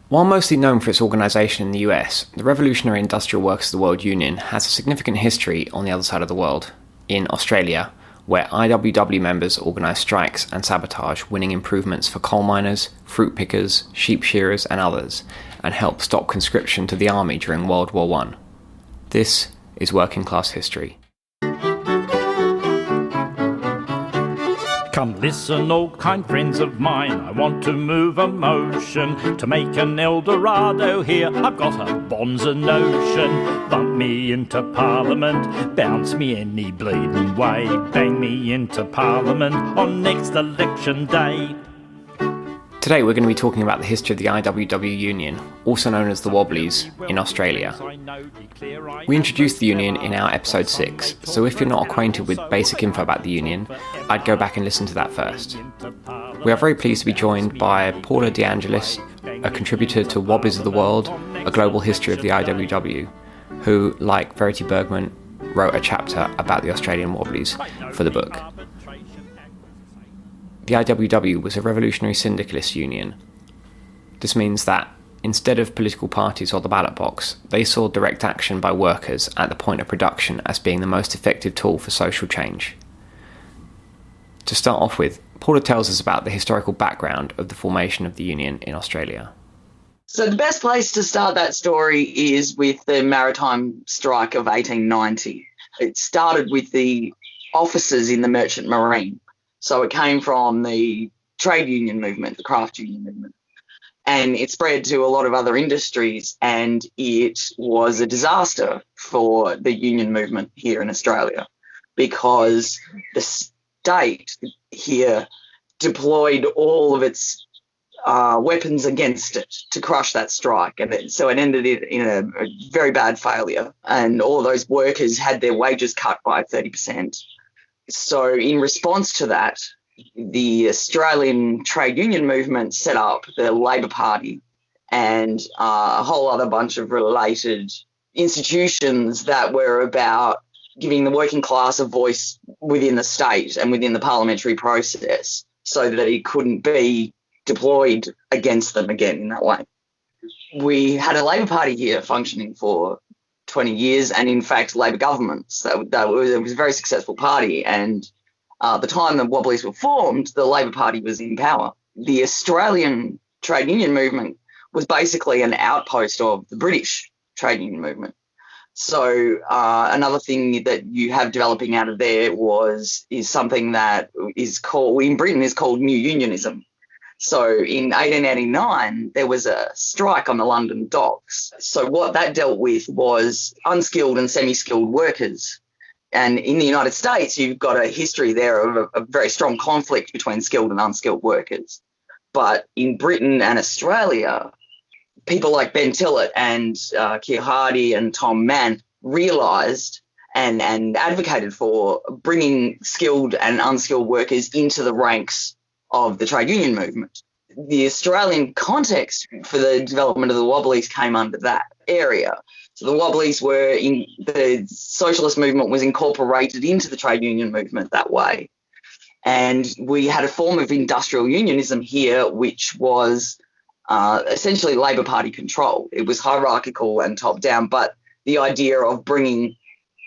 While mostly known for its organisation in the US, the Revolutionary Industrial Workers of the World Union has a significant history on the other side of the world, in Australia, where IWW members organised strikes and sabotage, winning improvements for coal miners, fruit pickers, sheep shearers and others, and helped stop conscription to the army during World War I. This is working class history. Come listen, all kind friends of mine, I want to move a motion to make an El Dorado here. I've got a bonza notion. Bump me into Parliament, bounce me any bleeding way, bang me into Parliament on next election day. Today we're going to be talking about the history of the IWW Union, also known as the Wobblies, in Australia. We introduced the Union in our episode 6, so if you're not acquainted with basic info about the Union, I'd go back and listen to that first. We are very pleased to be joined by Paula DeAngelis, a contributor to Wobblies of the World, a global history of the IWW, who, like Verity Bergman, wrote a chapter about the Australian Wobblies for the book. The IWW was a revolutionary syndicalist union. This means that, instead of political parties or the ballot box, they saw direct action by workers at the point of production as being the most effective tool for social change. To start off with, Paula tells us about the historical background of the formation of the union in Australia. So the best place to start that story is with the maritime strike of 1890. It started with the officers in the merchant marine. So it came from the trade union movement, the craft union movement, and it spread to a lot of other industries, and it was a disaster for the union movement here in Australia because the state here deployed all of its weapons against it to crush that strike, and so it ended in a very bad failure, and all those workers had their wages cut by 30%. So in response to that, the Australian trade union movement set up the Labor Party and a whole other bunch of related institutions that were about giving the working class a voice within the state and within the parliamentary process so that it couldn't be deployed against them again in that way. We had a Labor Party here functioning for 20 years, and in fact Labor governments. It was a very successful party, and the time the Wobblies were formed, the Labor Party was in power. The Australian trade union movement was basically an outpost of the British trade union movement. So another thing that you have developing out of there is something that is called, in Britain, is called New Unionism. So in 1889, there was a strike on the London docks. So what that dealt with was unskilled and semi-skilled workers. And in the United States, you've got a history there of a very strong conflict between skilled and unskilled workers. But in Britain and Australia, people like Ben Tillett and Keir Hardie and Tom Mann realised and advocated for bringing skilled and unskilled workers into the ranks of the trade union movement. The Australian context for the development of the Wobblies came under that area. So the Wobblies the socialist movement was incorporated into the trade union movement that way. And we had a form of industrial unionism here, which was essentially Labor Party control. It was hierarchical and top down, but the idea of bringing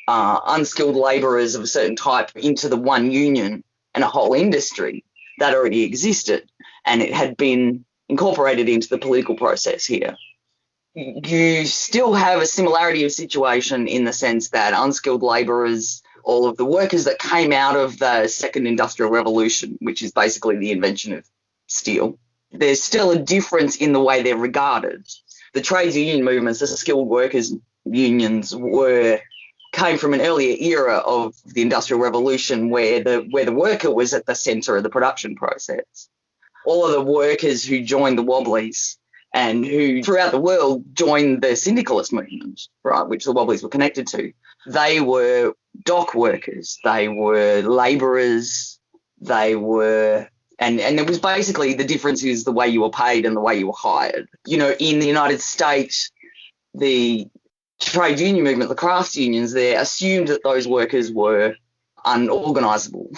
unskilled labourers of a certain type into the one union and a whole industry that already existed, and it had been incorporated into the political process here. You still have a similarity of situation in the sense that unskilled labourers, all of the workers that came out of the second industrial revolution, which is basically the invention of steel, there's still a difference in the way they're regarded. The trades union movements, the skilled workers unions came from an earlier era of the Industrial Revolution where the worker was at the centre of the production process. All of the workers who joined the Wobblies and who throughout the world joined the syndicalist movement, right, which the Wobblies were connected to, they were dock workers, they were labourers, they were... And it was basically the difference is the way you were paid and the way you were hired. You know, in the United States, the trade union movement, the crafts unions there, assumed that those workers were unorganisable.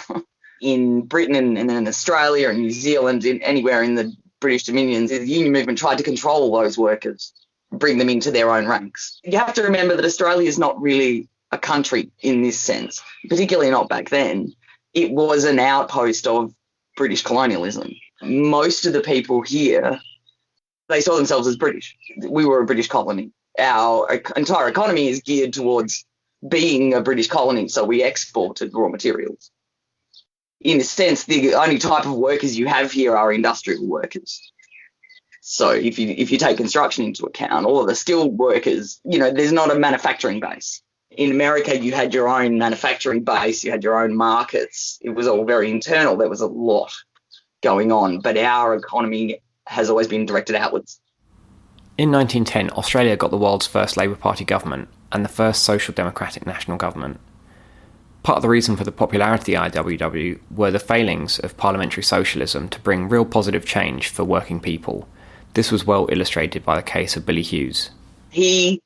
In Britain and in Australia and New Zealand, anywhere in the British dominions, the union movement tried to control those workers, bring them into their own ranks. You have to remember that Australia is not really a country in this sense, particularly not back then. It was an outpost of British colonialism. Most of the people here, they saw themselves as British. We were a British colony. Our entire economy is geared towards being a British colony, so we exported raw materials. In a sense, the only type of workers you have here are industrial workers. So if you take construction into account, all of the skilled workers, there's not a manufacturing base. In America, you had your own manufacturing base, you had your own markets. It was all very internal. There was a lot going on, but our economy has always been directed outwards. In 1910, Australia got the world's first Labour Party government and the first social democratic national government. Part of the reason for the popularity of the IWW were the failings of parliamentary socialism to bring real positive change for working people. This was well illustrated by the case of Billy Hughes. He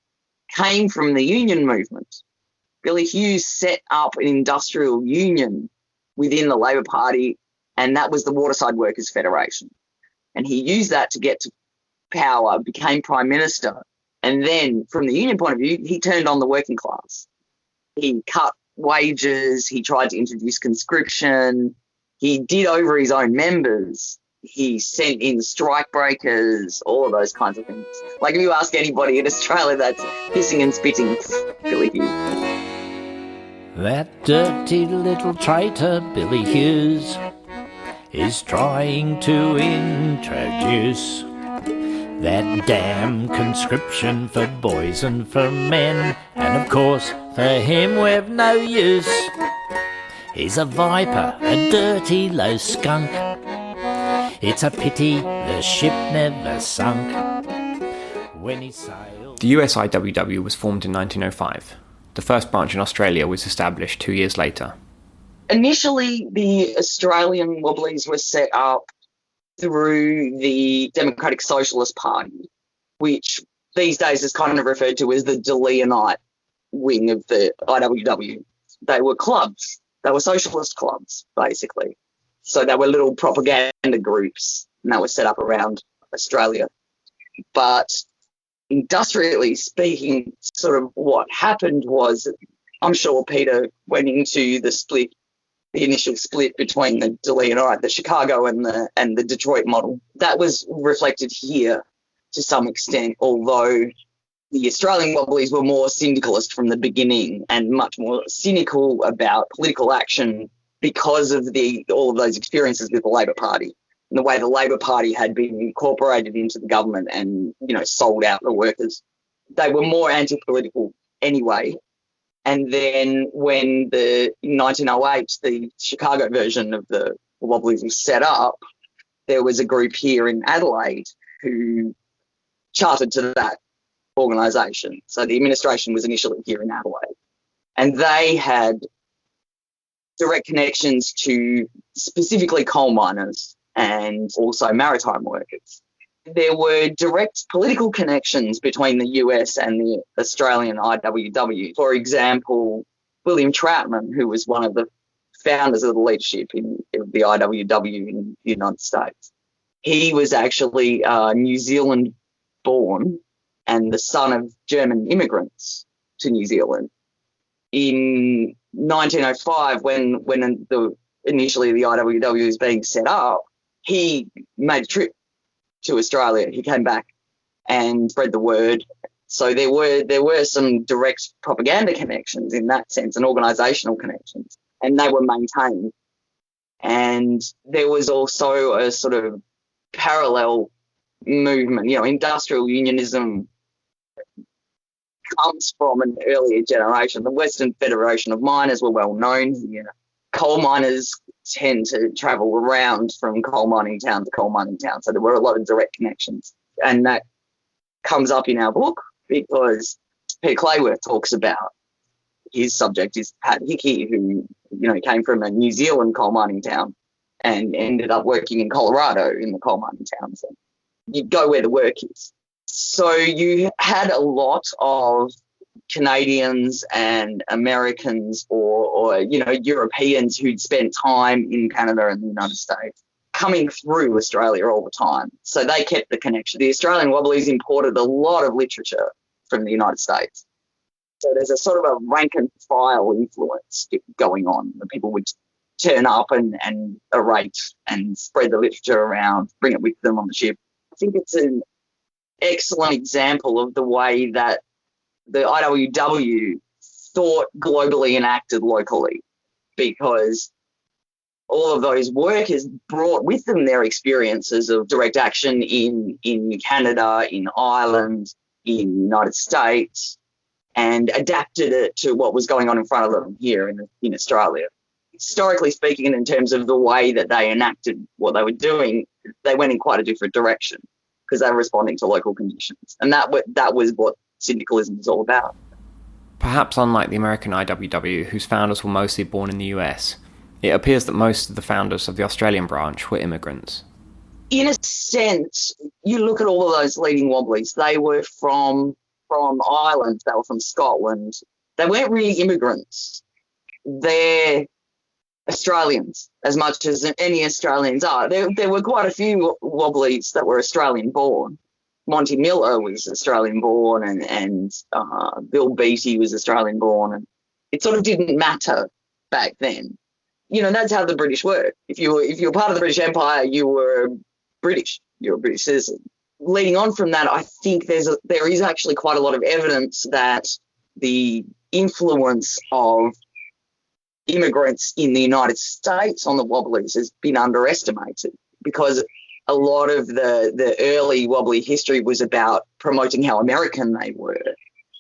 came from the union movement. Billy Hughes set up an industrial union within the Labour Party, and that was the Waterside Workers' Federation. And he used that to get to power, became Prime Minister, and then from the union point of view, he turned on the working class. He cut wages, he tried to introduce conscription, he did over his own members, he sent in strike breakers, all of those kinds of things. Like if you ask anybody in Australia, that's hissing and spitting Billy Hughes. That dirty little traitor Billy Hughes is trying to introduce that damn conscription for boys and for men, and of course for him we've no use. He's a viper, a dirty low skunk. It's a pity the ship never sunk when he sailed. The US IWW was formed in 1905. The first branch in Australia was established 2 years later. Initially, the Australian Wobblies were set up through the Democratic Socialist Party, which these days is kind of referred to as the De Leonite wing of the IWW. They were clubs. They were socialist clubs, basically. So they were little propaganda groups, and they were set up around Australia. But industrially speaking, sort of what happened was, I'm sure Peter went into the initial split between the De Leonite, the Chicago and the Detroit model. That was reflected here to some extent, although the Australian Wobblies were more syndicalist from the beginning and much more cynical about political action because of all of those experiences with the Labor Party and the way the Labor Party had been incorporated into the government and, sold out the workers. They were more anti-political anyway. And then when in 1908, the Chicago version of the Wobblies was set up, there was a group here in Adelaide who chartered to that organisation. So the administration was initially here in Adelaide. And they had direct connections to specifically coal miners and also maritime workers. There were direct political connections between the US and the Australian IWW. For example, William Troutman, who was one of the founders of the leadership in the IWW in the United States, he was actually New Zealand born and the son of German immigrants to New Zealand. In 1905, when initially the IWW was being set up, he made a trip to Australia. He came back and spread the word. So there were some direct propaganda connections in that sense and organisational connections, and they were maintained. And there was also a sort of parallel movement. Industrial unionism comes from an earlier generation. The Western Federation of Miners were well known here. Coal miners tend to travel around from coal mining town to coal mining town, so there were a lot of direct connections. And that comes up in our book because Peter Clayworth talks about his subject is Pat Hickey, who came from a New Zealand coal mining town and ended up working in Colorado in the coal mining town. So you go where the work is. So you had a lot of Canadians and Americans or Europeans who'd spent time in Canada and the United States coming through Australia all the time. So they kept the connection. The Australian Wobblies imported a lot of literature from the United States. So there's a sort of a rank and file influence going on. The people would turn up and orate and spread the literature around, bring it with them on the ship. I think it's an excellent example of the way that the IWW thought globally and acted locally, because all of those workers brought with them their experiences of direct action in Canada, in Ireland, in the United States, and adapted it to what was going on in front of them here in Australia. Historically speaking, and in terms of the way that they enacted what they were doing, they went in quite a different direction because they were responding to local conditions. And that was what syndicalism is all about. Perhaps unlike the American IWW, whose founders were mostly born in the US, it appears that most of the founders of the Australian branch were immigrants. In a sense, you look at all of those leading Wobblies, they were from Ireland, they were from Scotland. They weren't really immigrants. They're Australians, as much as any Australians are. There were quite a few Wobblies that were Australian-born. Monty Miller was Australian-born, and Bill Beattie was Australian-born. And it sort of didn't matter back then. You know, that's how the British were. If you were part of the British Empire, you were British. You were a British citizen. Leading on from that, I think there is actually quite a lot of evidence that the influence of immigrants in the United States on the Wobblies has been underestimated, because a lot of the early Wobbly history was about promoting how American they were.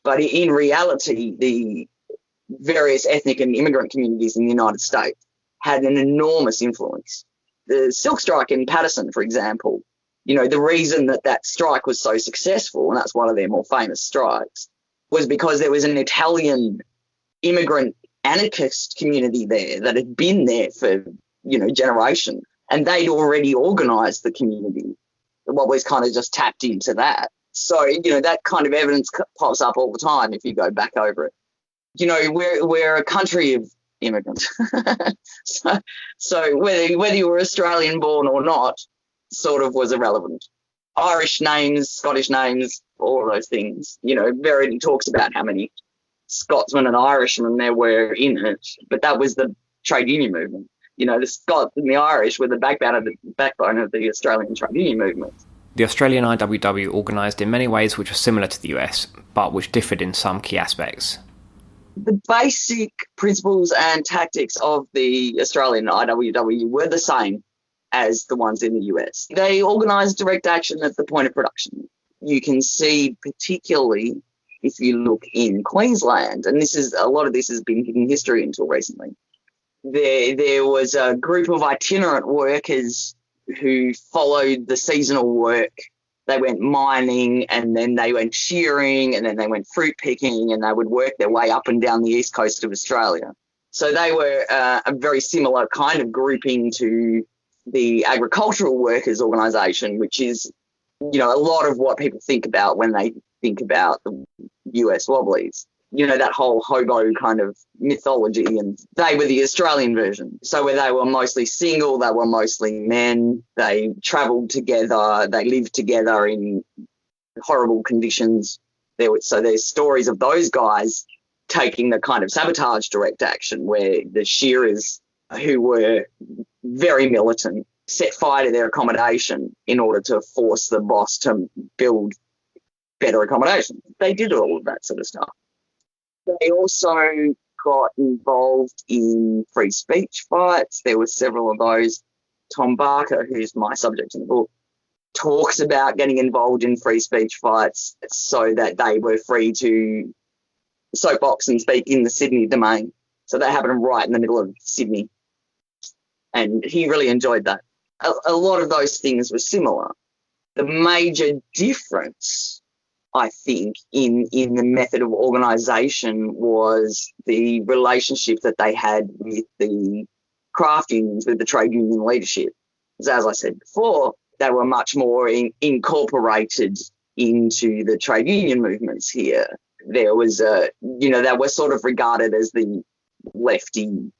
But in reality, the various ethnic and immigrant communities in the United States had an enormous influence. The Silk Strike in Paterson, for example, you know, the reason that strike was so successful, and that's one of their more famous strikes, was because there was an Italian immigrant anarchist community there that had been there for, you know, generations, and they'd already organised the community. The Wobblies kind of just tapped into that. So, you know, that kind of evidence pops up all the time if you go back over it. You know, we're a country of immigrants. so whether you were Australian born or not sort of was irrelevant. Irish names, Scottish names, all of those things. You know, Verity talks about how many Scotsmen and Irishmen there were in it, but that was the trade union movement. You know, the Scots and the Irish were the backbone of the Australian trade union movement. The Australian IWW organised in many ways which were similar to the US, but which differed in some key aspects. The basic principles and tactics of the Australian IWW were the same as the ones in the US. They organised direct action at the point of production. You can see, particularly if you look in Queensland, and a lot of this has been hidden history until recently. There was a group of itinerant workers who followed the seasonal work. They went mining, and then they went shearing, and then they went fruit picking, and they would work their way up and down the east coast of Australia. So they were a very similar kind of grouping to the agricultural workers organisation, which is, you know, a lot of what people think about when they think about the US Wobblies. You know, that whole hobo kind of mythology, and they were the Australian version. So where they were mostly single, they were mostly men, they travelled together, they lived together in horrible conditions. So there's stories of those guys taking the kind of sabotage direct action, where the shearers, who were very militant, set fire to their accommodation in order to force the boss to build better accommodation. They did all of that sort of stuff. They also got involved in free speech fights. There were several of those. Tom Barker, who's my subject in the book, talks about getting involved in free speech fights so that they were free to soapbox and speak in the Sydney domain. So that happened right in the middle of Sydney. And he really enjoyed that. A lot of those things were similar. The major difference, I think, in the method of organisation was the relationship that they had with the craft unions, with the trade union leadership. As I said before, they were much more incorporated into the trade union movements here. There was they were sort of regarded as the lefty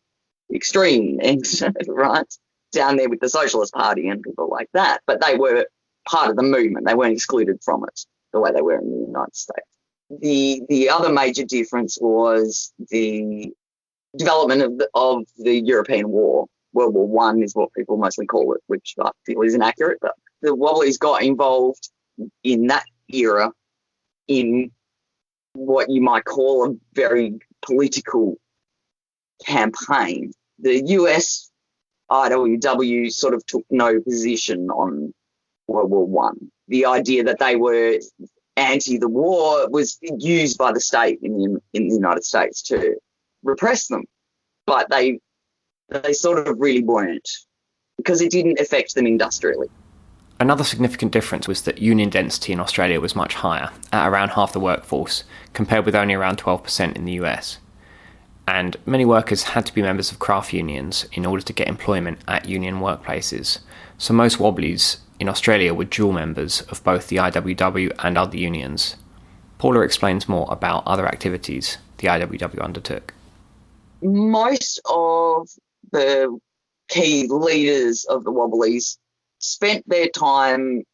extreme end, right? down there with the Socialist Party and people like that, but they were part of the movement. They weren't excluded from it the way they were in the United States. The other major difference was the development of the European War. World War One is what people mostly call it, which I feel is inaccurate, but the Wobblies got involved in that era in what you might call a very political campaign. The US IWW sort of took no position on World War One. The idea that they were anti the war was used by the state in the United States to repress them, but they sort of really weren't, because it didn't affect them industrially. Another significant difference was that union density in Australia was much higher, at around half the workforce, compared with only around 12% in the US. And many workers had to be members of craft unions in order to get employment at union workplaces. So most Wobblies in Australia were dual members of both the IWW and other unions. Paula explains more about other activities the IWW undertook. Most of the key leaders of the Wobblies spent their time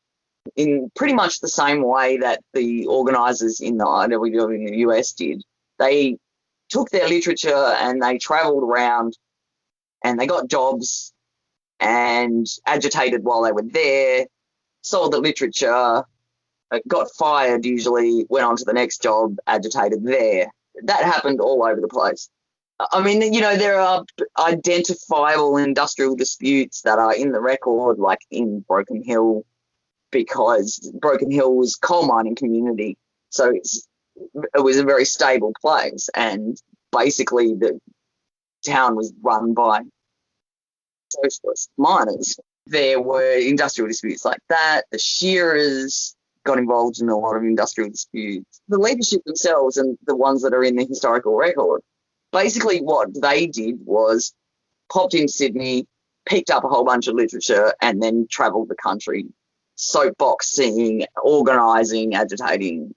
in pretty much the same way that the organisers in the IWW in the US did. They took their literature and they travelled around and they got jobs and agitated while they were there, sold the literature, got fired usually, went on to the next job, agitated there. That happened all over the place. I mean, you know, there are identifiable industrial disputes that are in the record, like in Broken Hill, because Broken Hill was a coal mining community. So it was a very stable place. And basically the town was run by socialist miners. There were industrial disputes like that. The shearers got involved in a lot of industrial disputes. The leadership themselves and the ones that are in the historical record, basically what they did was popped in Sydney, picked up a whole bunch of literature, and then travelled the country, soapboxing, organising, agitating,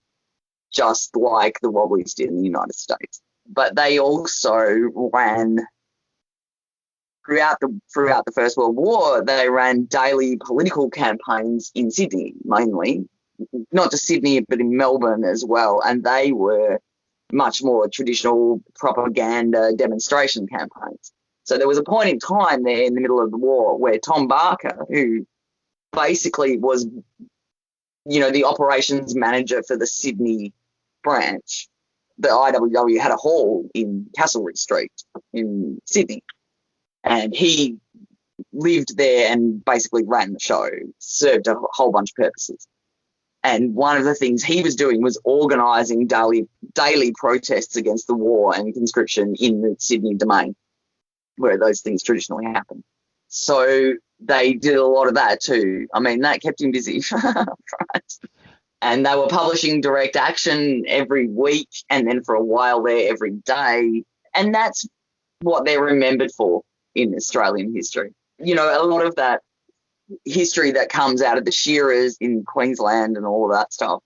just like the Wobblies did in the United States. But they also ran, throughout the First World War, they ran daily political campaigns in Sydney, mainly. Not just Sydney, but in Melbourne as well. And they were much more traditional propaganda demonstration campaigns. So there was a point in time there in the middle of the war where Tom Barker, who basically was, you know, the operations manager for the Sydney branch, the IWW had a hall in Castlereagh Street in Sydney, and he lived there and basically ran the show, served a whole bunch of purposes. And one of the things he was doing was organising daily protests against the war and conscription in the Sydney domain, where those things traditionally happen. So they did a lot of that too. I mean, that kept him busy. Right? And they were publishing Direct Action every week, and then for a while there every day. And that's what they're remembered for in Australian history. You know, a lot of that history that comes out of the shearers in Queensland and all of that stuff,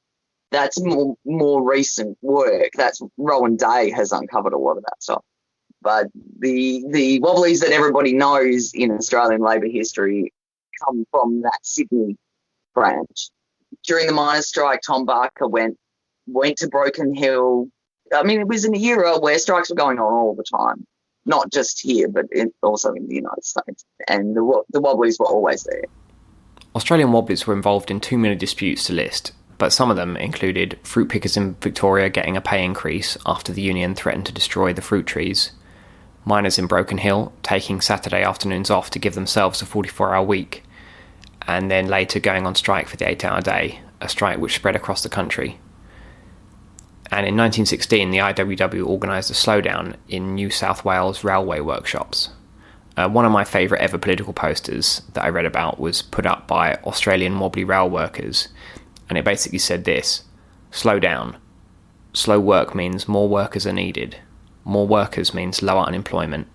that's more recent work. That's Rowan Day has uncovered a lot of that stuff. But the Wobblies that everybody knows in Australian labour history come from that Sydney branch. During the miners' strike, Tom Barker went to Broken Hill. I mean, it was an era where strikes were going on all the time, not just here, but also in the United States. And the Wobblies were always there. Australian Wobblies were involved in too many disputes to list, but some of them included fruit pickers in Victoria getting a pay increase after the union threatened to destroy the fruit trees, miners in Broken Hill taking Saturday afternoons off to give themselves a 44-hour week, and then later going on strike for the 8-hour day, a strike which spread across the country. And in 1916, the IWW organised a slowdown in New South Wales railway workshops. One of my favourite ever political posters that I read about was put up by Australian Wobbly rail workers, and it basically said this: slow down. Slow work means more workers are needed. More workers means lower unemployment.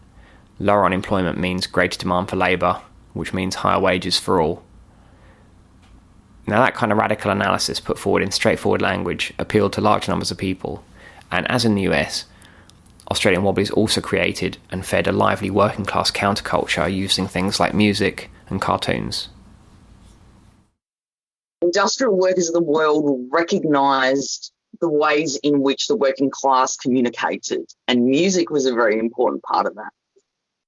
Lower unemployment means greater demand for labour, which means higher wages for all. Now, that kind of radical analysis put forward in straightforward language appealed to large numbers of people, and as in the US, Australian Wobblies also created and fed a lively working class counterculture using things like music and cartoons. Industrial workers of the world recognised the ways in which the working class communicated, and music was a very important part of that.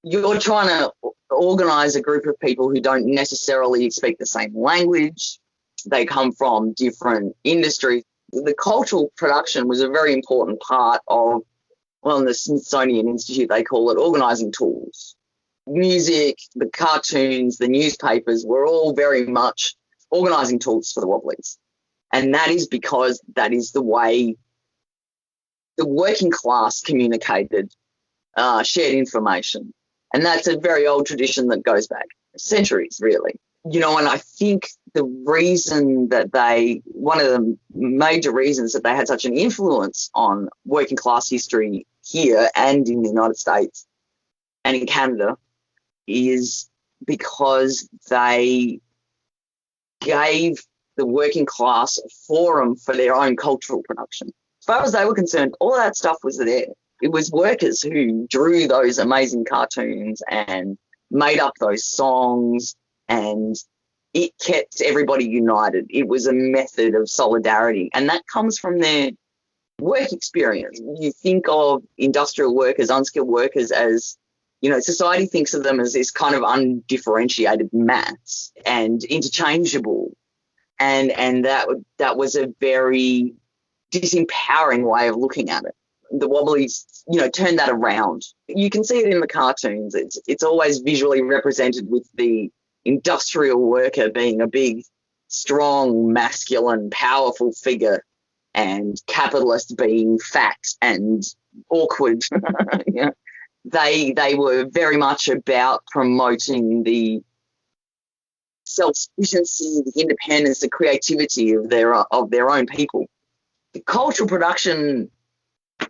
You're trying to organise a group of people who don't necessarily speak the same language. They come from different industries. The cultural production was a very important part of, well, in the Smithsonian Institute, they call it organising tools. Music, the cartoons, the newspapers were all very much organising tools for the Wobblies. And that is because that is the way the working class communicated, shared information. And that's a very old tradition that goes back centuries, really. And I think one of the major reasons that they had such an influence on working class history here and in the United States and in Canada is because they gave the working class a forum for their own cultural production. As far as they were concerned, all of that stuff was there. It was workers who drew those amazing cartoons and made up those songs, and it kept everybody united. It was a method of solidarity, and that comes from their work experience. You think of industrial workers, unskilled workers as, society thinks of them as this kind of undifferentiated mass and interchangeable. And that was a very disempowering way of looking at it. The Wobblies, turned that around. You can see it in the cartoons. It's always visually represented with the industrial worker being a big, strong, masculine, powerful figure, and capitalist being fat and awkward. They were very much about promoting the self-sufficiency, the independence, the creativity of their own people. The cultural production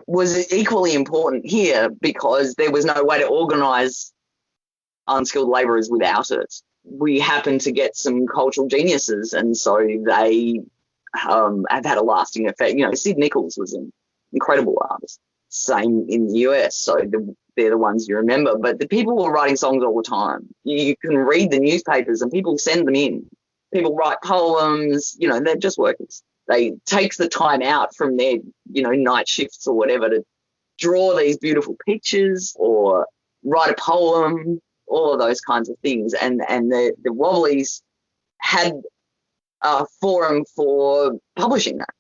was equally important here because there was no way to organise unskilled labourers without it. We happened to get some cultural geniuses, and so they have had a lasting effect. Sid Nichols was an incredible artist. Same in the US, so they're the ones you remember. But the people were writing songs all the time. You can read the newspapers and people send them in. People write poems, they're just workers. They take the time out from their, night shifts or whatever to draw these beautiful pictures or write a poem, all of those kinds of things. And the Wobblies had a forum for publishing that,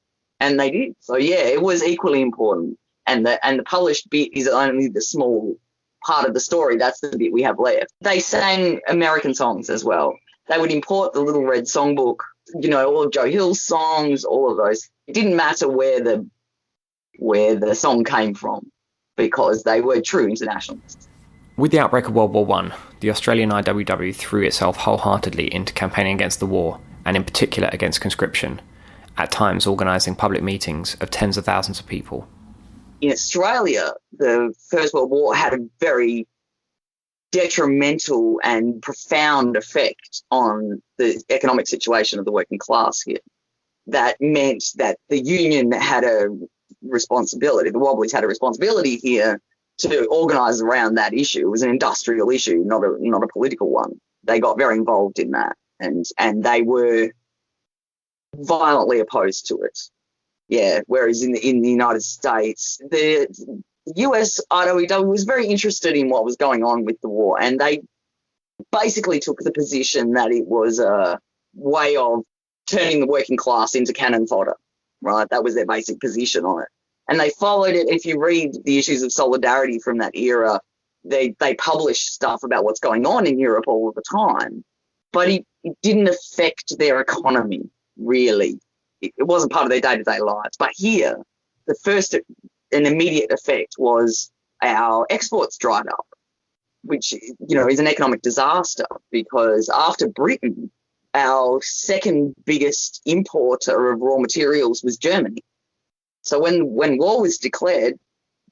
and they did. So, yeah, it was equally important. And the published bit is only the small part of the story. That's the bit we have left. They sang American songs as well. They would import the Little Red Songbook, all of Joe Hill's songs, all of those. It didn't matter where the song came from because they were true internationalists. With the outbreak of World War I, the Australian IWW threw itself wholeheartedly into campaigning against the war, and in particular against conscription, at times organising public meetings of tens of thousands of people. In Australia, the First World War had a very detrimental and profound effect on the economic situation of the working class here. That meant that the union had a responsibility, the Wobblies had a responsibility here to organise around that issue. It was an industrial issue, not a political one. They got very involved in that, and they were violently opposed to it. Yeah, whereas in the United States, the US IWW was very interested in what was going on with the war, and they basically took the position that it was a way of turning the working class into cannon fodder, right? That was their basic position on it. And they followed it. If you read the issues of Solidarity from that era, they publish stuff about what's going on in Europe all of the time, but it didn't affect their economy, really. It wasn't part of their day-to-day lives. But here, the first and immediate effect was our exports dried up, which, is an economic disaster because after Britain, our second biggest importer of raw materials was Germany. So when war was declared,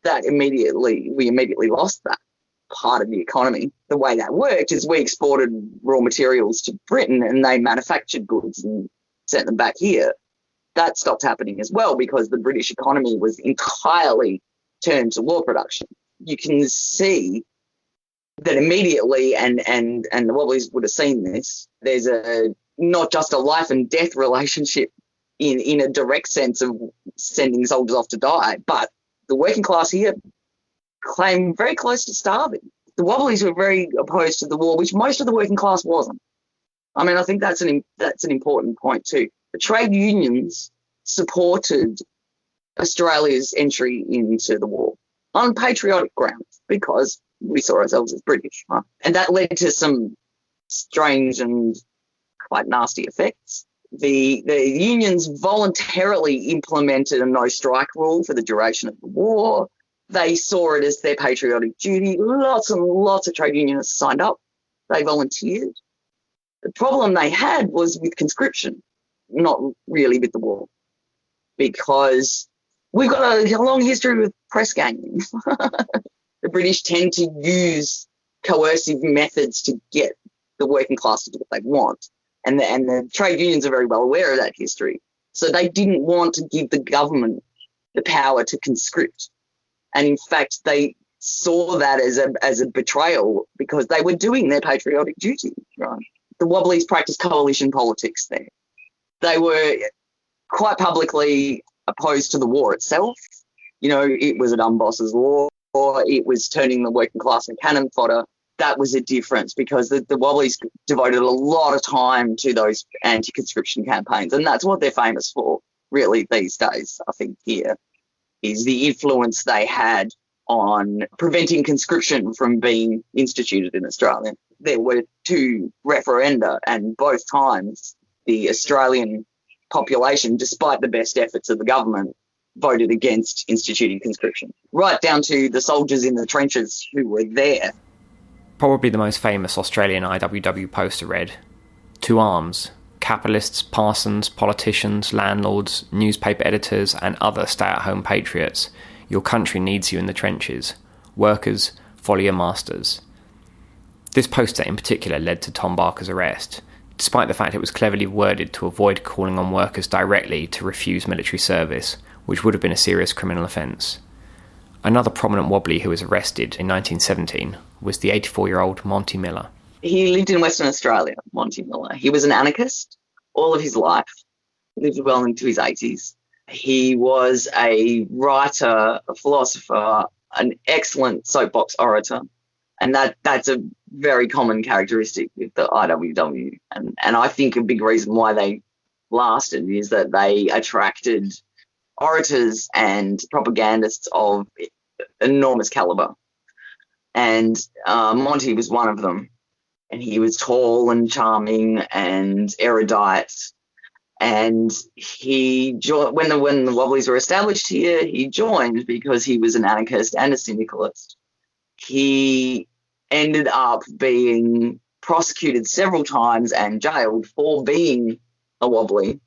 we immediately lost that part of the economy. The way that worked is we exported raw materials to Britain and they manufactured goods and sent them back here. That stopped happening as well because the British economy was entirely turn to law production. You can see that immediately, and the Wobblies would have seen this, there's not just a life and death relationship in a direct sense of sending soldiers off to die, but the working class here came very close to starving. The Wobblies were very opposed to the war, which most of the working class wasn't. I mean, I think that's an important point too. The trade unions supported Australia's entry into the war on patriotic grounds because we saw ourselves as British. Huh? And that led to some strange and quite nasty effects. The unions voluntarily implemented a no-strike rule for the duration of the war. They saw it as their patriotic duty. Lots and lots of trade unionists signed up. They volunteered. The problem they had was with conscription, not really with the war, because we've got a long history with press ganging. The British tend to use coercive methods to get the working class to do what they want. And the trade unions are very well aware of that history. So they didn't want to give the government the power to conscript. And in fact, they saw that as a betrayal because they were doing their patriotic duty, right? The Wobblies practiced coalition politics there. They were quite publicly opposed to the war itself. You know, it was a dumb boss's war, or it was turning the working class into cannon fodder. That was a difference because the Wobblies devoted a lot of time to those anti-conscription campaigns, and that's what they're famous for, really, these days, I think, here, is the influence they had on preventing conscription from being instituted in Australia. There were 2 referenda, and both times the Australian population, despite the best efforts of the government, voted against instituting conscription, right down to the soldiers in the trenches who were there. Probably the most famous Australian IWW poster read, "To arms, capitalists, parsons, politicians, landlords, newspaper editors and other stay-at-home patriots. Your country needs you in the trenches. Workers, follow your masters." This poster in particular led to Tom Barker's arrest, despite the fact it was cleverly worded to avoid calling on workers directly to refuse military service, which would have been a serious criminal offence. Another prominent Wobbly who was arrested in 1917 was the 84-year-old Monty Miller. He lived in Western Australia, Monty Miller. He was an anarchist all of his life. He lived well into his 80s. He was a writer, a philosopher, an excellent soapbox orator. And that's a very common characteristic with the IWW. And I think a big reason why they lasted is that they attracted orators and propagandists of enormous caliber. And Monty was one of them. And he was tall and charming and erudite. And he when the Wobblies were established here, he joined because he was an anarchist and a syndicalist. He ended up being prosecuted several times and jailed for being a Wobbly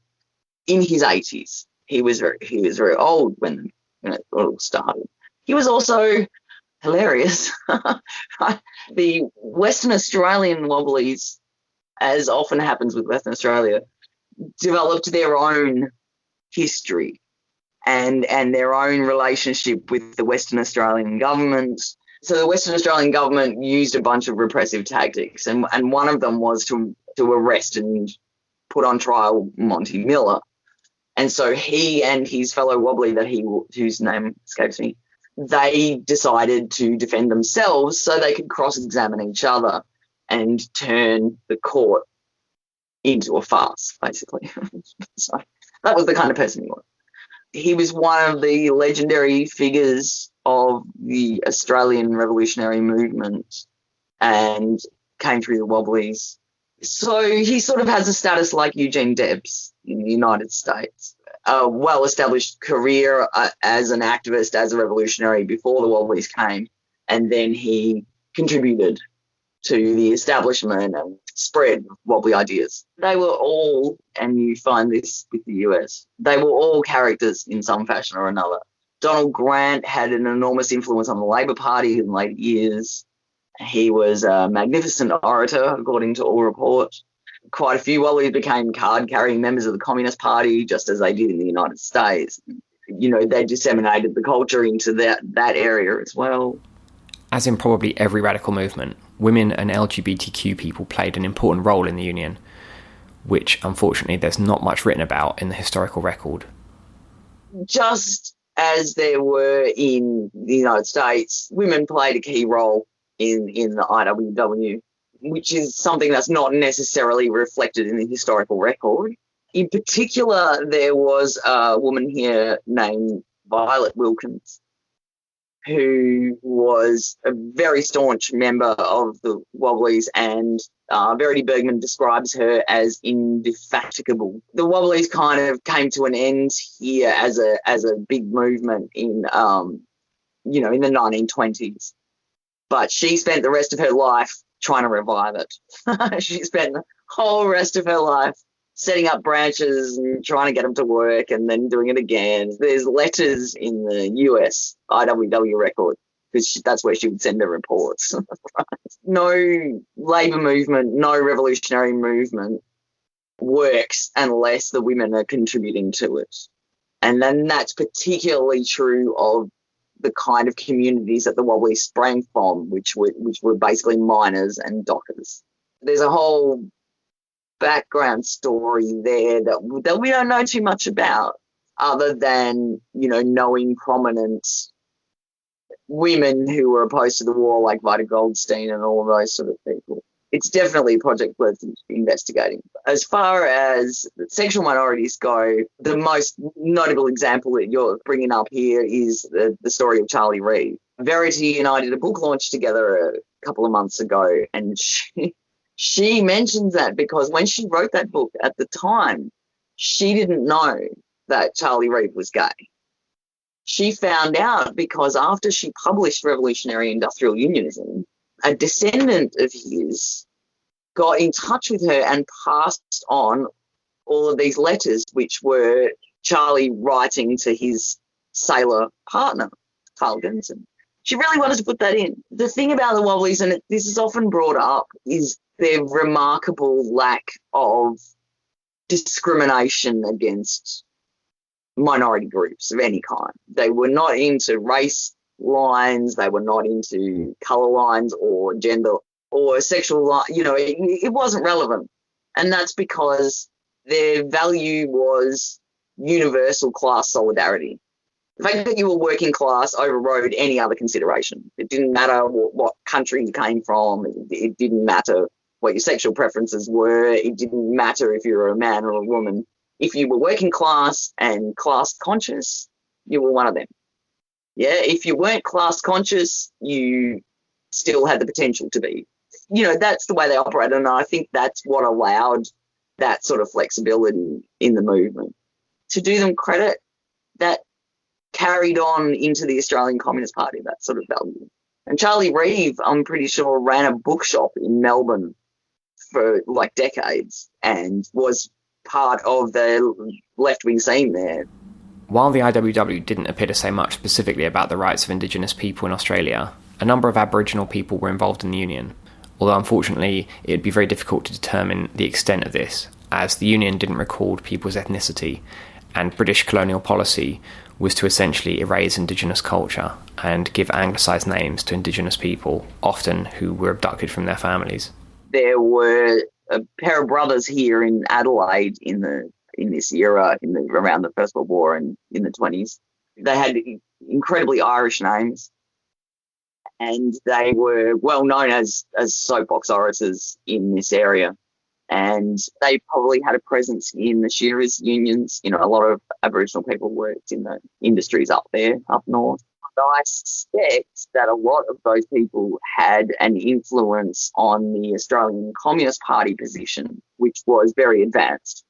in his 80s. He was very old when it all started. He was also hilarious. The Western Australian Wobblies, as often happens with Western Australia, developed their own history and their own relationship with the Western Australian government. So the Western Australian government used a bunch of repressive tactics, and one of them was to arrest and put on trial Monty Miller. And so he and his fellow Wobbly, whose name escapes me, they decided to defend themselves so they could cross-examine each other and turn the court into a farce, basically. So that was the kind of person he was. He was one of the legendary figures of the Australian revolutionary movement and came through the Wobblies. So he sort of has a status like Eugene Debs in the United States. A well-established career as an activist, as a revolutionary before the Wobblies came, and then he contributed to the establishment and spread of Wobbly ideas. They were all, and you find this with the US, they were all characters in some fashion or another. Donald Grant had an enormous influence on the Labor Party in later years. He was a magnificent orator, according to all reports. Quite a few Wobblies became card-carrying members of the Communist Party, just as they did in the United States. they disseminated the culture into that area as well. As in probably every radical movement, women and LGBTQ people played an important role in the Union, which unfortunately there's not much written about in the historical record. Just as there were in the United States, women played a key role in the IWW, which is something that's not necessarily reflected in the historical record. In particular, there was a woman here named Violet Wilkins, who was a very staunch member of the Wobblies, and Verity Bergman describes her as indefatigable. The Wobblies kind of came to an end here as a big movement in the 1920s, but she spent the rest of her life trying to revive it. She spent the whole rest of her life setting up branches and trying to get them to work and then doing it again. There's letters in the US IWW record because that's where she would send her reports. No labour movement, no revolutionary movement works unless the women are contributing to it. And then that's particularly true of the kind of communities that the Wobblies sprang from, which were basically miners and dockers. There's a whole background story there that we don't know too much about, other than knowing prominent women who were opposed to the war, like Vida Goldstein and all of those sort of people. It's definitely a project worth investigating. As far as sexual minorities go, the most notable example that you're bringing up here is the story of Charlie Reeve. Verity and I did a book launch together a couple of months ago, and she mentions that because when she wrote that book at the time, she didn't know that Charlie Reeve was gay. She found out because after she published Revolutionary Industrial Unionism, a descendant of his got in touch with her and passed on all of these letters, which were Charlie writing to his sailor partner, Carl Denson. She really wanted to put that in. The thing about the Wobblies, and this is often brought up, is their remarkable lack of discrimination against minority groups of any kind. They were not into race lines, they were not into colour lines or gender or sexual line. It wasn't relevant. And that's because their value was universal class solidarity. The fact that you were working class overrode any other consideration. It didn't matter what country you came from. It didn't matter what your sexual preferences were. It didn't matter if you were a man or a woman. If you were working class and class conscious, you were one of them. Yeah, if you weren't class conscious, you still had the potential to be. That's the way they operated, and I think that's what allowed that sort of flexibility in the movement. To do them credit, that carried on into the Australian Communist Party, that sort of value. And Charlie Reeve, I'm pretty sure, ran a bookshop in Melbourne for like decades and was part of the left-wing scene there. While the IWW didn't appear to say much specifically about the rights of Indigenous people in Australia, a number of Aboriginal people were involved in the Union, although unfortunately it would be very difficult to determine the extent of this, as the Union didn't record people's ethnicity, and British colonial policy was to essentially erase Indigenous culture and give anglicised names to Indigenous people, often who were abducted from their families. There were a pair of brothers here in Adelaide in this era, around the First World War and in the 20s. They had incredibly Irish names, and they were well known as soapbox orators in this area. And they probably had a presence in the shearers' unions. A lot of Aboriginal people worked in the industries up there, up north. And I suspect that a lot of those people had an influence on the Australian Communist Party position, which was very advanced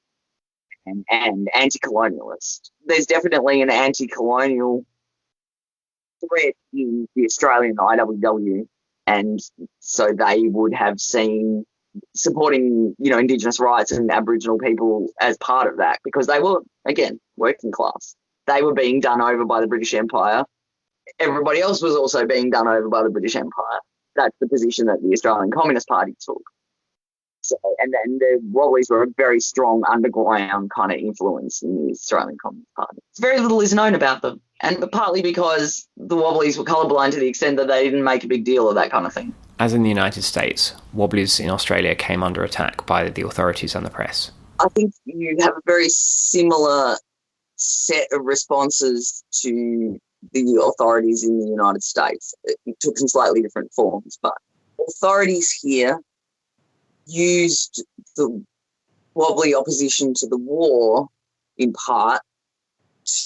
and anti-colonialist. There's definitely an anti-colonial threat in the Australian IWW, and so they would have seen supporting, Indigenous rights and Aboriginal people as part of that, because they were, again, working class. They were being done over by the British Empire. Everybody else was also being done over by the British Empire. That's the position that the Australian Communist Party took. So, and then the Wobblies were a very strong underground kind of influence in the Australian Communist Party. Very little is known about them, and partly because the Wobblies were colourblind to the extent that they didn't make a big deal of that kind of thing. As in the United States, Wobblies in Australia came under attack by the authorities and the press. I think you have a very similar set of responses to the authorities in the United States. It took some slightly different forms, but authorities here used the Wobbly opposition to the war, in part,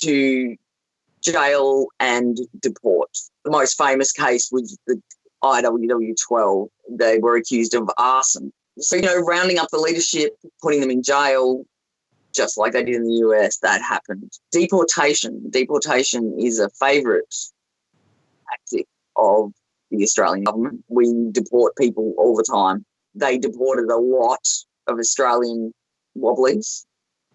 to jail and deport. The most famous case was the IWW-12. They were accused of arson. So, rounding up the leadership, putting them in jail, just like they did in the US, that happened. Deportation. Deportation is a favourite tactic of the Australian government. We deport people all the time. They deported a lot of Australian Wobblies.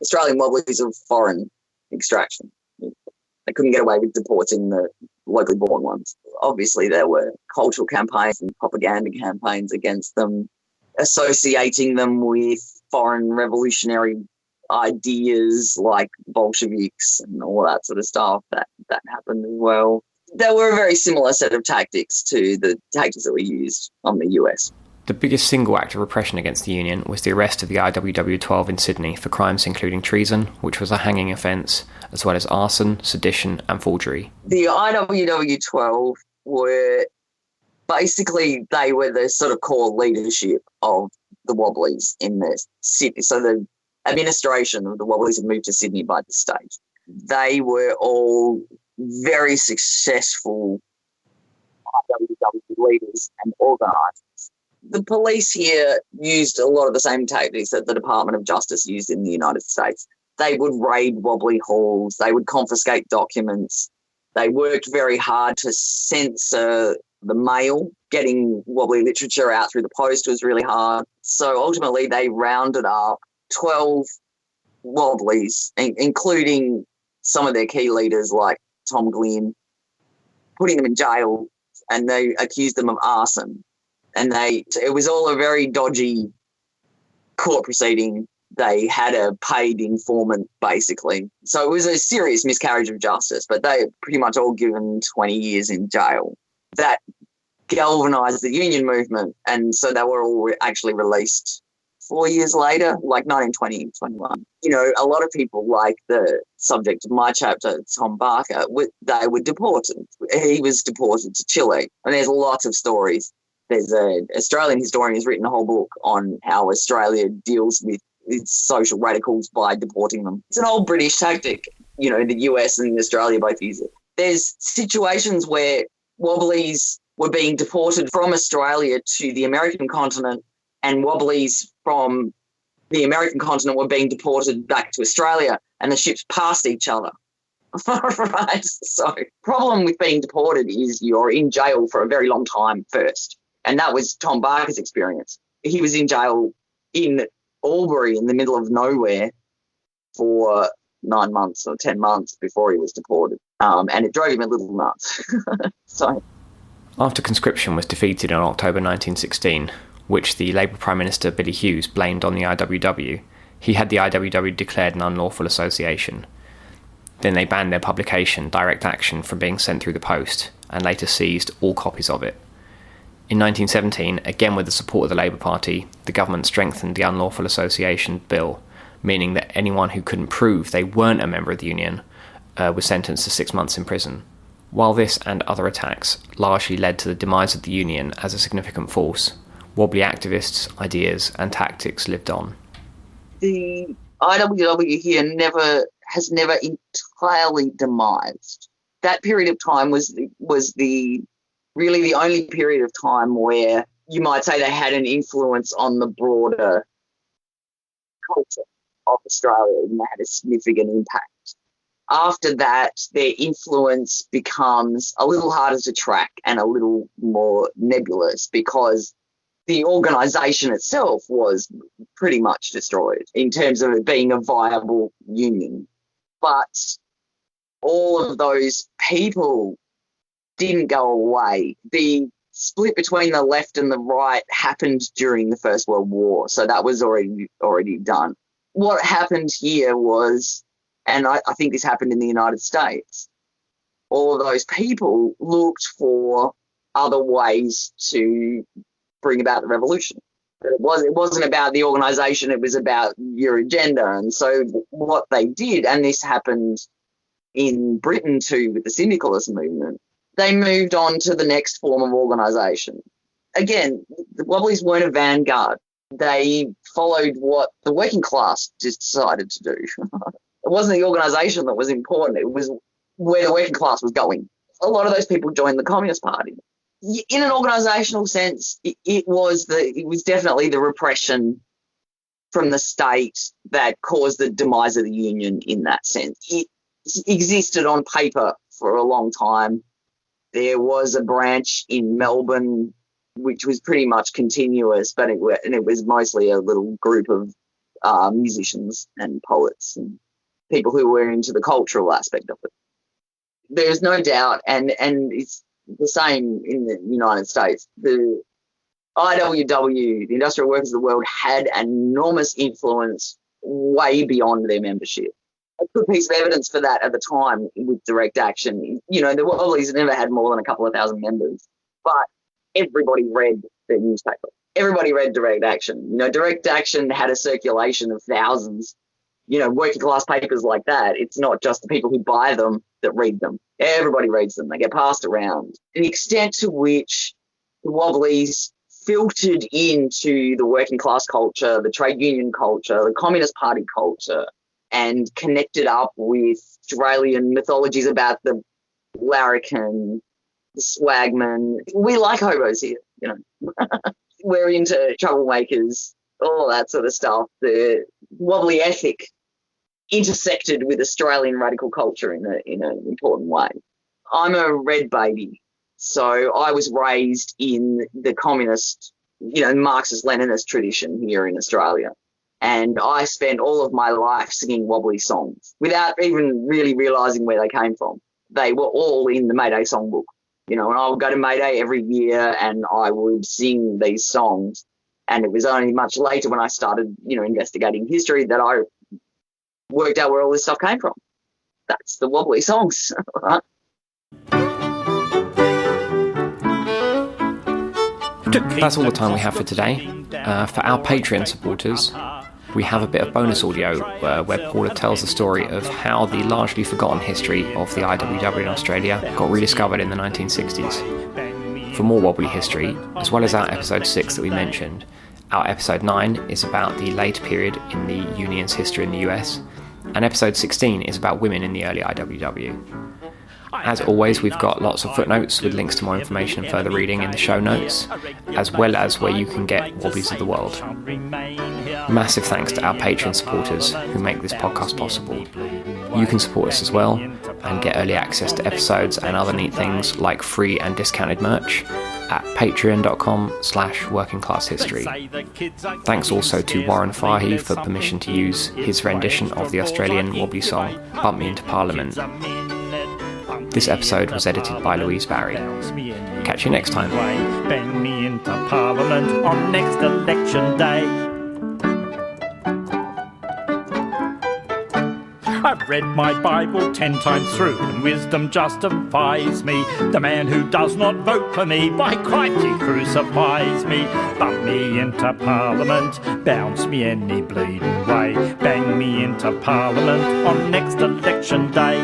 Australian Wobblies of foreign extraction. They couldn't get away with deporting the locally born ones. Obviously, there were cultural campaigns and propaganda campaigns against them, associating them with foreign revolutionary ideas like Bolsheviks and all that sort of stuff. That happened as well. There were a very similar set of tactics to the tactics that were used on the US. The biggest single act of repression against the Union was the arrest of the IWW-12 in Sydney for crimes including treason, which was a hanging offence, as well as arson, sedition and forgery. The IWW-12 were basically, they were the sort of core leadership of the Wobblies in the city. So the administration of the Wobblies had moved to Sydney by the state. They were all very successful IWW leaders and organisers. The police here used a lot of the same tactics that the Department of Justice used in the United States. They would raid Wobbly halls. They would confiscate documents. They worked very hard to censor the mail. Getting Wobbly literature out through the post was really hard. So ultimately they rounded up 12 Wobblies, including some of their key leaders like Tom Glynn, putting them in jail, and they accused them of arson. And it was all a very dodgy court proceeding. They had a paid informant, basically. So it was a serious miscarriage of justice, but they pretty much all given 20 years in jail. That galvanised the union movement, and so they were all actually released 4 years later, like 1920, 21. A lot of people, like the subject of my chapter, Tom Barker, they were deported. He was deported to Chile, and there's lots of stories. There's an Australian historian who's written a whole book on how Australia deals with its social radicals by deporting them. It's an old British tactic. The US and Australia both use it. There's situations where Wobblies were being deported from Australia to the American continent, and Wobblies from the American continent were being deported back to Australia, and the ships passed each other. Right? So problem with being deported is you're in jail for a very long time first. And that was Tom Barker's experience. He was in jail in Albury in the middle of nowhere for 9 months or 10 months before he was deported. And it drove him a little nuts. So, after conscription was defeated in October 1916, which the Labour Prime Minister Billy Hughes blamed on the IWW, he had the IWW declared an unlawful association. Then they banned their publication, Direct Action, from being sent through the post, and later seized all copies of it. In 1917, again with the support of the Labour Party, the government strengthened the Unlawful Association Bill, meaning that anyone who couldn't prove they weren't a member of the Union was sentenced to 6 months in prison. While this and other attacks largely led to the demise of the Union as a significant force, Wobbly activists, ideas and tactics lived on. The IWW here has never entirely demised. That period of time was really the only period of time where you might say they had an influence on the broader culture of Australia, and they had a significant impact. After that, their influence becomes a little harder to track and a little more nebulous because the organisation itself was pretty much destroyed in terms of it being a viable union. But all of those people didn't go away. The split between the left and the right happened during the First World War, so that was already done. What happened here was, and I think this happened in the United States, all of those people looked for other ways to bring about the revolution. It wasn't about the organisation, it was about your agenda. And so what they did, and this happened in Britain too with the syndicalist movement, they moved on to the next form of organisation. Again, the Wobblies weren't a vanguard. They followed what the working class decided to do. It wasn't the organisation that was important, it was where the working class was going. A lot of those people joined the Communist Party. In an organisational sense, it was definitely the repression from the state that caused the demise of the union in that sense. It existed on paper for a long time. There was a branch in Melbourne which was pretty much continuous, but it was mostly a little group of musicians and poets and people who were into the cultural aspect of it. There's no doubt, and it's the same in the United States. The IWW, the Industrial Workers of the World, had an enormous influence way beyond their membership. A good piece of evidence for that at the time with Direct Action, the Wobblies never had more than a couple of thousand members, but everybody read their newspaper. Everybody read Direct Action. Direct Action had a circulation of thousands. Working class papers like that, it's not just the people who buy them that read them. Everybody reads them. They get passed around. The extent to which the Wobblies filtered into the working class culture, the trade union culture, the Communist Party culture, and connected up with Australian mythologies about the larrikin, the swagman. We like hobos here, We're into troublemakers, all that sort of stuff. The Wobbly ethic intersected with Australian radical culture in an important way. I'm a red baby, so I was raised in the communist, Marxist-Leninist tradition here in Australia. And I spent all of my life singing Wobbly songs without even really realising where they came from. They were all in the Mayday songbook, and I would go to Mayday every year and I would sing these songs. And it was only much later when I started, investigating history that I worked out where all this stuff came from. That's the Wobbly songs. That's all the time we have for today. For our Patreon supporters, we have a bit of bonus audio where Paula tells the story of how the largely forgotten history of the IWW in Australia got rediscovered in the 1960s. For more Wobbly history, as well as our episode 6 that we mentioned, our episode 9 is about the later period in the union's history in the US, and episode 16 is about women in the early IWW. As always, we've got lots of footnotes with links to more information and further reading in the show notes, as well as where you can get Wobblies of the World. Massive thanks to our Patreon supporters who make this podcast possible. You can support us as well and get early access to episodes and other neat things like free and discounted merch at patreon.com/workingclasshistory. Thanks also to Warren Fahy for permission to use his rendition of the Australian Wobbly song Bump Me Into Parliament. This episode was edited by Louise Barry. Catch you next time. Bang me into Parliament on next election day. I've read my Bible 10 times through, and wisdom justifies me. The man who does not vote for me, by crikey crucifies me. Bump me into Parliament, bounce me any bleeding way. Bang me into Parliament on next election day.